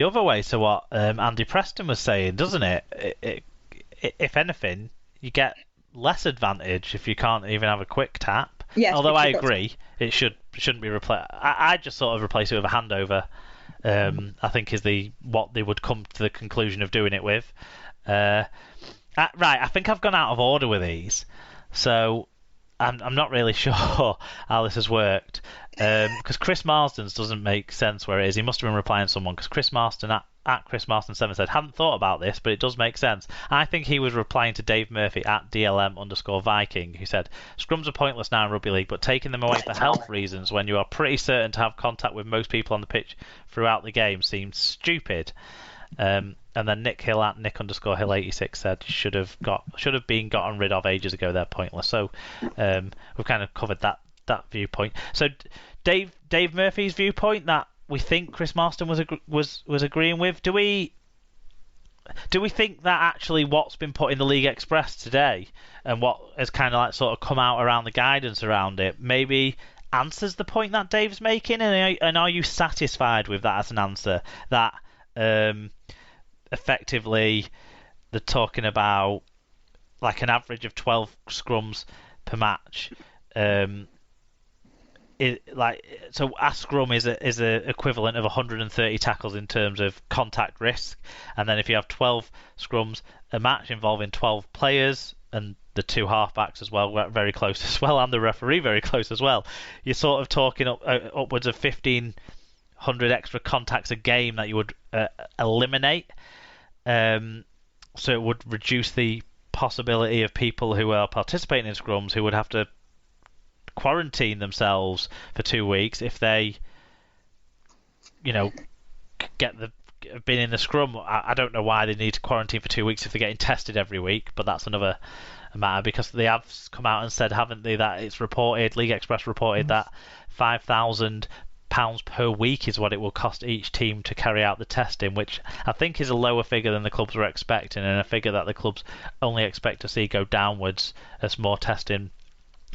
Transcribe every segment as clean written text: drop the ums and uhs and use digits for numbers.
the other way to what Andy Preston was saying, doesn't it? If anything, you get less advantage if you can't even have a quick tap. Yes, Although because I you've got agree, it shouldn't be replaced. I just sort of replace it with a handover. I think is what they would come to the conclusion of doing it with. Right, I think I've gone out of order with these, so I'm not really sure how this has worked. Because Chris Marsden's doesn't make sense where it is. He must have been replying to someone, because Chris Marsden at Chris Marsden 7 said, hadn't thought about this, but it does make sense. I think he was replying to Dave Murphy at DLM_Viking, who said, scrums are pointless now in Rugby League, but taking them away for health reasons when you are pretty certain to have contact with most people on the pitch throughout the game seems stupid. And then Nick Hill at Nick_Hill86 said should have been gotten rid of ages ago. They're pointless. So we've kind of covered that viewpoint. So Dave Murphy's viewpoint that we think Chris Marsden was agreeing with. Do we think that actually what's been put in the League Express today and what has kind of like sort of come out around the guidance around it maybe answers the point that Dave's making? And are you satisfied with that as an answer? That effectively they're talking about like an average of 12 scrums per match. So a scrum is a equivalent of 130 tackles in terms of contact risk, and then if you have 12 scrums a match involving 12 players and the two halfbacks as well very close as well, and the referee very close as well, you're sort of talking upwards of 1,500 extra contacts a game that you would eliminate. So it would reduce the possibility of people who are participating in scrums who would have to quarantine themselves for 2 weeks if they, been in the scrum. I don't know why they need to quarantine for 2 weeks if they're getting tested every week, but that's another matter, because they have come out and said, haven't they, that it's reported, League Express reported that £5,000 per week is what it will cost each team to carry out the testing, which I think is a lower figure than the clubs were expecting, and a figure that the clubs only expect to see go downwards as more testing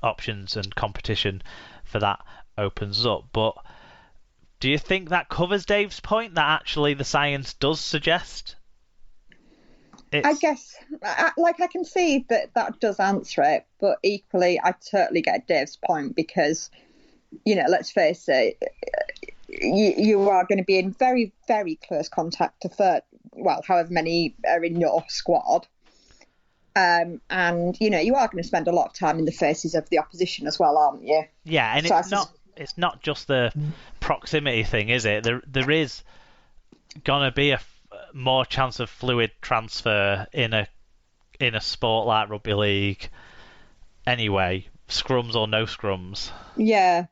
options and competition for that opens up. But do you think that covers Dave's point that actually the science does suggest I guess I can see that does answer it, but equally I totally get Dave's point, because let's face it, you are going to be in very, very close contact to however many are in your squad. And you are going to spend a lot of time in the faces of the opposition as well, aren't you? Yeah, and so it's not just the proximity thing, is it? There is gonna be a more chance of fluid transfer in a sport like rugby league anyway, scrums or no scrums. Yeah.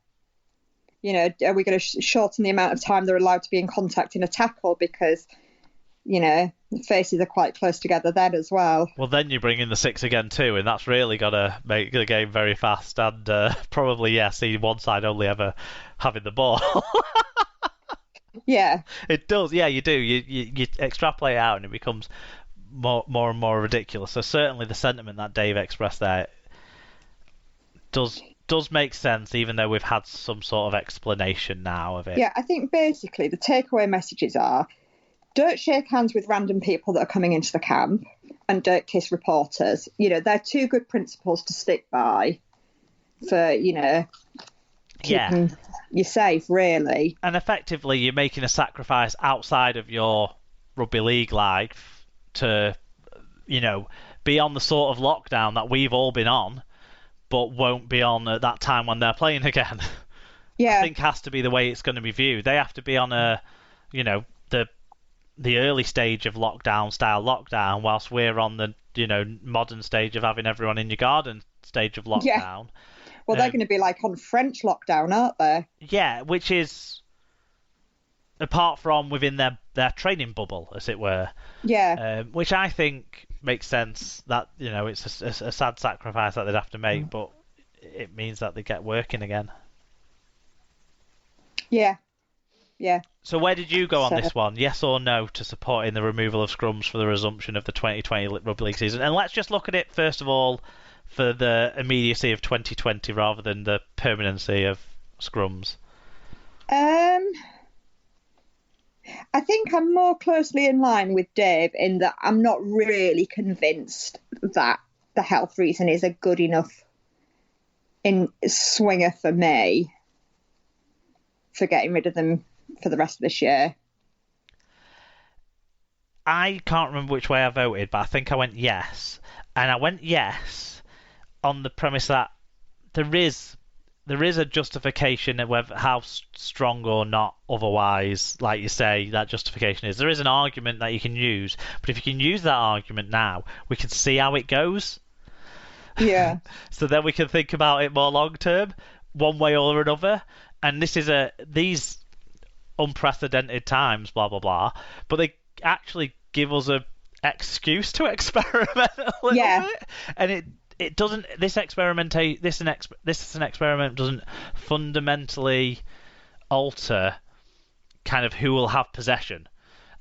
Are we going to shorten the amount of time they're allowed to be in contact in a tackle, because the faces are quite close together then as well. Well, then you bring in the 6 again too, and that's really got to make the game very fast, and probably see one side only ever having the ball. Yeah, it does. Yeah, you do. You extrapolate out, and it becomes more and more ridiculous. So certainly the sentiment that Dave expressed there does make sense, even though we've had some sort of explanation now of it. Yeah, I think basically the takeaway messages are: don't shake hands with random people that are coming into the camp, and don't kiss reporters. They're two good principles to stick by for, keeping you safe, really. And effectively, you're making a sacrifice outside of your rugby league life to, be on the sort of lockdown that we've all been on, but won't be on at that time when they're playing again. Yeah. I think has to be the way it's going to be viewed. They have to be on the early stage of style lockdown, whilst we're on the modern stage of having everyone in your garden stage of lockdown. Yeah. Well, they're going to be like on French lockdown, aren't they? Yeah, which is apart from within their training bubble, as it were. Yeah. Which I think makes sense. That it's a sad sacrifice that they'd have to make, but it means that they get working again. Yeah. Yeah. So where did you go on this one? Yes or no to supporting the removal of scrums for the resumption of the 2020 Rugby League season? And let's just look at it, first of all, for the immediacy of 2020 rather than the permanency of scrums. I think I'm more closely in line with Dave in that I'm not really convinced that the health reason is a good enough swinger for me for getting rid of them for the rest of this year. I can't remember which way I voted, but I think I went yes. And I went yes on the premise that there is a justification of whether how strong or not otherwise, like you say, that justification is. There is an argument that you can use, but if you can use that argument now, we can see how it goes. Yeah. So then we can think about it more long term, one way or another. And these unprecedented times, blah blah blah, but they actually give us a excuse to experiment a little bit, and it doesn't. This experiment doesn't fundamentally alter kind of who will have possession,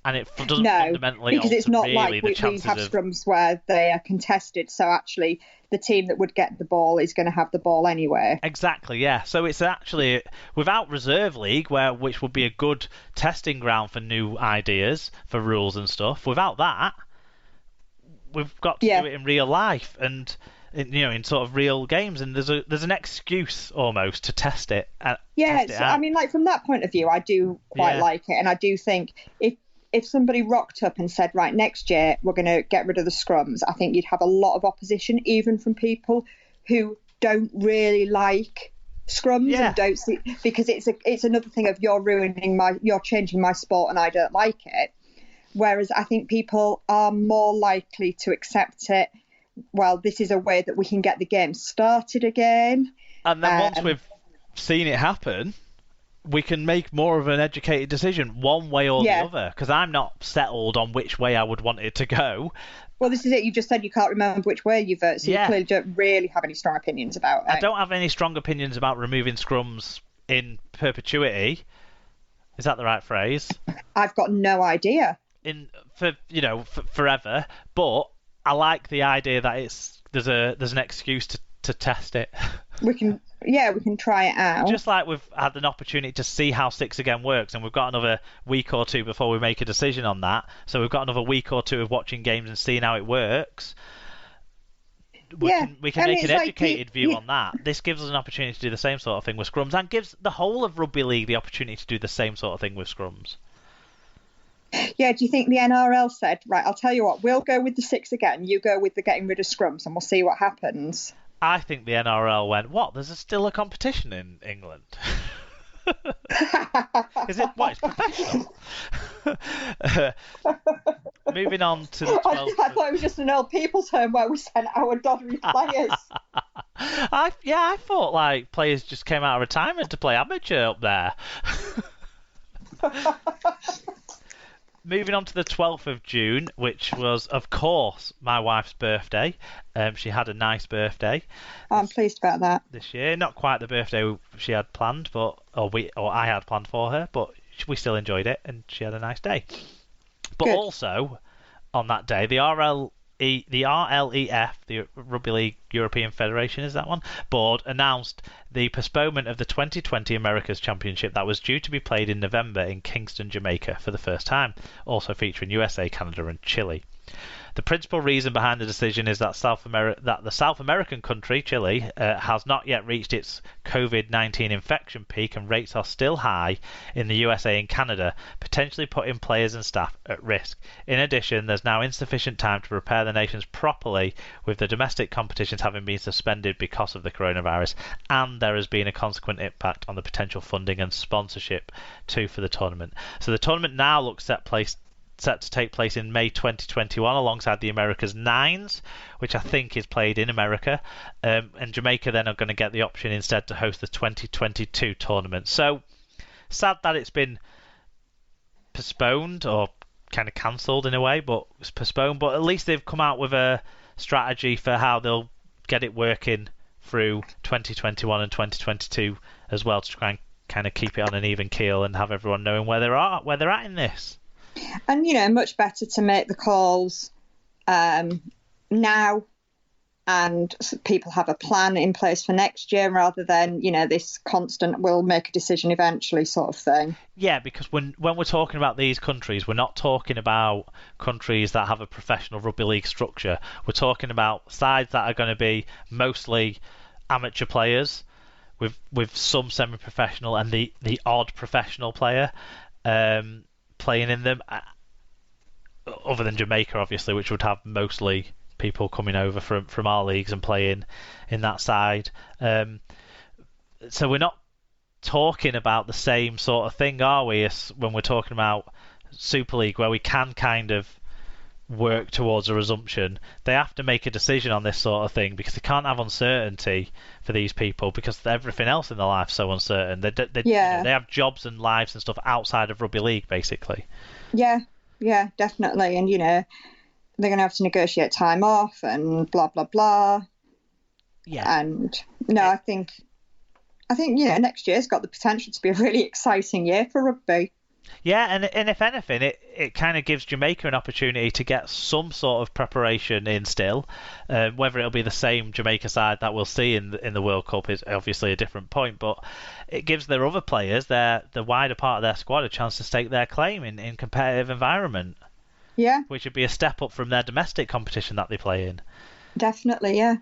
and it doesn't fundamentally because alter it's not really like the we chances have of scrums where they are contested. So actually, the team that would get the ball is going to have the ball anyway. Exactly, yeah. So it's actually without reserve league, which would be a good testing ground for new ideas for rules and stuff. Without that, we've got to do it in real life and in sort of real games, and there's an excuse almost to test it. I mean, like from that point of view, I do quite like it, and I do think if somebody rocked up and said, right, next year we're going to get rid of the scrums, I think you'd have a lot of opposition, even from people who don't really like scrums and don't see, because it's another thing of you're changing my sport and I don't like it. Whereas I think people are more likely to accept it. Well, this is a way that we can get the game started again. And then once we've seen it happen, we can make more of an educated decision one way or the other, because I'm not settled on which way I would want it to go. Well, this is it. You just said you can't remember which way you vote, so you clearly don't really have any strong opinions about it. I don't have any strong opinions about removing scrums in perpetuity. Is that the right phrase? I've got no idea. Forever, but I like the idea that there's an excuse to test it. We can try it out. Just like we've had an opportunity to see how 6 again works, and we've got another week or two before we make a decision on that. So we've got another week or two of watching games and seeing how it works. We can make an educated view on that. This gives us an opportunity to do the same sort of thing with scrums, and gives the whole of Rugby League the opportunity to do the same sort of thing with scrums. Yeah, do you think the NRL said, right, I'll tell you what, we'll go with the 6 again, you go with the getting rid of scrums, and we'll see what happens? I think the NRL went, what, there's still a competition in England? Is it, what, it's professional? Moving on to the 12th. I thought it was just an old people's home where we sent our doddery players. I thought like players just came out of retirement to play amateur up there. Moving on to the 12th of June, which was, of course, my wife's birthday. She had a nice birthday. I'm pleased about that. This year, not quite the birthday she had planned, or I had planned for her, but we still enjoyed it, and she had a nice day. But also, on that day, the RLEF, the Rugby League European Federation, is that one? Board announced the postponement of the 2020 Americas Championship that was due to be played in November in Kingston, Jamaica for the first time, also featuring USA, Canada and Chile. The principal reason behind the decision is that the South American country, Chile, has not yet reached its COVID-19 infection peak, and rates are still high in the USA and Canada, potentially putting players and staff at risk. In addition, there's now insufficient time to prepare the nations properly, with the domestic competitions having been suspended because of the coronavirus, and there has been a consequent impact on the potential funding and sponsorship too for the tournament. So the tournament now looks set to take place in May 2021 alongside the Americas Nines, which I think is played in America, and Jamaica then are going to get the option instead to host the 2022 tournament. So sad that it's been postponed, or kind of cancelled in a way, but it's postponed, but at least they've come out with a strategy for how they'll get it working through 2021 and 2022 as well, to try and kind of keep it on an even keel and have everyone knowing where they're at in this. And, much better to make the calls now and people have a plan in place for next year rather than, this constant we'll make a decision eventually sort of thing. Yeah, because when we're talking about these countries, we're not talking about countries that have a professional rugby league structure. We're talking about sides that are going to be mostly amateur players with some semi-professional and the odd professional player playing in them, other than Jamaica, obviously, which would have mostly people coming over from our leagues and playing in that side. So we're not talking about the same sort of thing, are we, as when we're talking about Super League, where we can kind of work towards a resumption. They have to make a decision on this sort of thing because they can't have uncertainty for these people because everything else in their life is so uncertain. They have jobs and lives and stuff outside of Rugby League, basically. Yeah, definitely. And, they're going to have to negotiate time off and blah, blah, blah. Yeah. And, I think, next year's got the potential to be a really exciting year for rugby. Yeah, and if anything, it kind of gives Jamaica an opportunity to get some sort of preparation in still. Whether it'll be the same Jamaica side that we'll see in the World Cup is obviously a different point, but it gives their other players, the wider part of their squad, a chance to stake their claim in competitive environment. Yeah. Which would be a step up from their domestic competition that they play in. Definitely, yeah.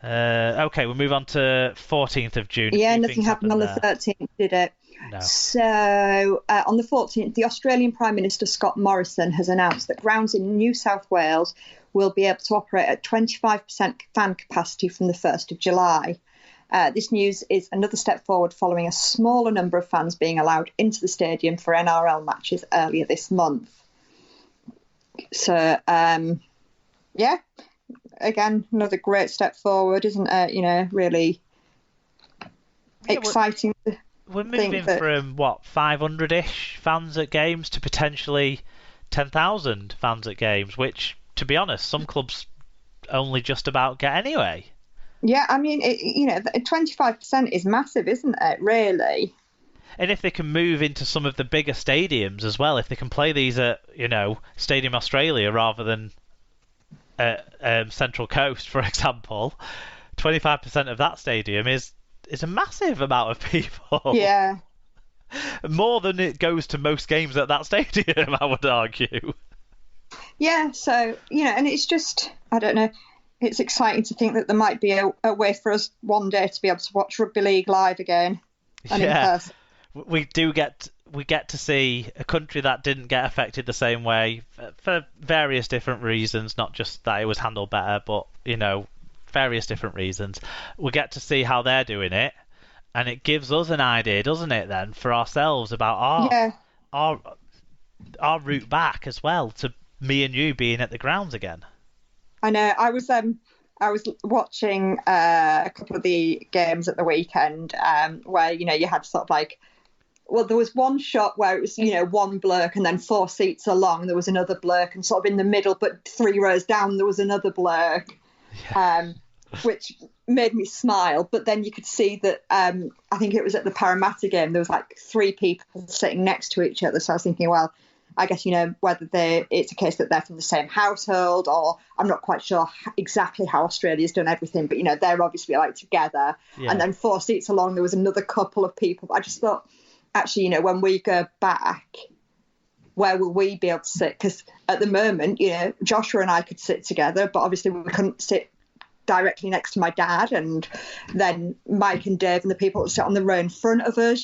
Okay, we'll move on to 14th of June. Yeah, nothing happened on the 13th, did it? No. So, on the 14th, the Australian Prime Minister Scott Morrison has announced that grounds in New South Wales will be able to operate at 25% fan capacity from the 1st of July. This news is another step forward following a smaller number of fans being allowed into the stadium for NRL matches earlier this month. So, yeah, again, another great step forward, isn't it? Really exciting. We're moving from, 500-ish fans at games to potentially 10,000 fans at games, which, to be honest, some clubs only just about get anyway. Yeah, I mean, 25% is massive, isn't it, really? And if they can move into some of the bigger stadiums as well, if they can play these at, Stadium Australia rather than Central Coast, for example, 25% of that stadium is a massive amount of people. Yeah. More than it goes to most games at that stadium, I would argue. Yeah, so, and it's just, I don't know, it's exciting to think that there might be a way for us one day to be able to watch Rugby League live again and in person. We get to see a country that didn't get affected the same way for various different reasons, not just that it was handled better, but various different reasons. We get to see how they're doing it, and it gives us an idea, doesn't it, then, for ourselves about our route back as well to me and you being at the grounds again. I know. I was watching a couple of the games at the weekend where you had sort of like. Well, there was one shot where it was, one bloke and then 4 seats along, there was another bloke, and sort of in the middle, but 3 rows down, there was another bloke, which made me smile. But then you could see that, I think it was at the Parramatta game, there was like 3 people sitting next to each other. So I was thinking, well, I guess, whether it's a case that they're from the same household, or I'm not quite sure exactly how Australia's done everything, but, they're obviously like together. Yeah. And then 4 seats along, there was another couple of people. I just thought, actually, when we go back, where will we be able to sit? Because at the moment, Joshua and I could sit together, but obviously we couldn't sit directly next to my dad. And then Mike and Dave and the people that sit on the row in front of us,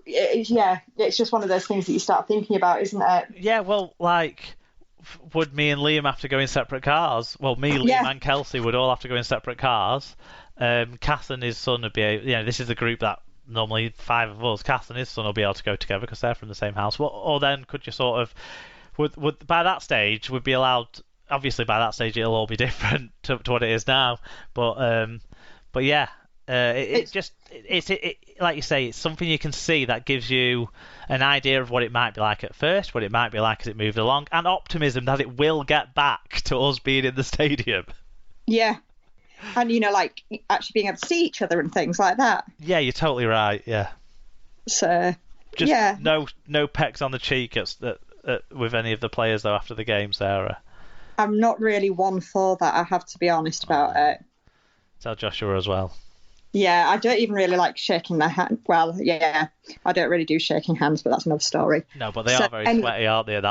it's just one of those things that you start thinking about, isn't it? Yeah, well, would me and Liam have to go in separate cars? Well, me, Liam and Kelsey would all have to go in separate cars. Cass and his son would be, this is the group that normally 5 of us, Cass and his son will be able to go together because they're from the same house. Or then could you sort of, would by that stage would be allowed? Obviously, by that stage it'll all be different to what it is now. But yeah, it's like you say, it's something you can see that gives you an idea of what it might be like at first, what it might be like as it moved along, and optimism that it will get back to us being in the stadium. Yeah. And, actually being able to see each other and things like that. Yeah, you're totally right, yeah. So, no pecks on the cheek with any of the players, though, after the game, Sarah. I'm not really one for that. I have to be honest about it. Tell Joshua as well. Yeah, I don't even really like shaking their hand. Well, yeah, I don't really do shaking hands, but that's another story. No, but they are very sweaty, aren't they?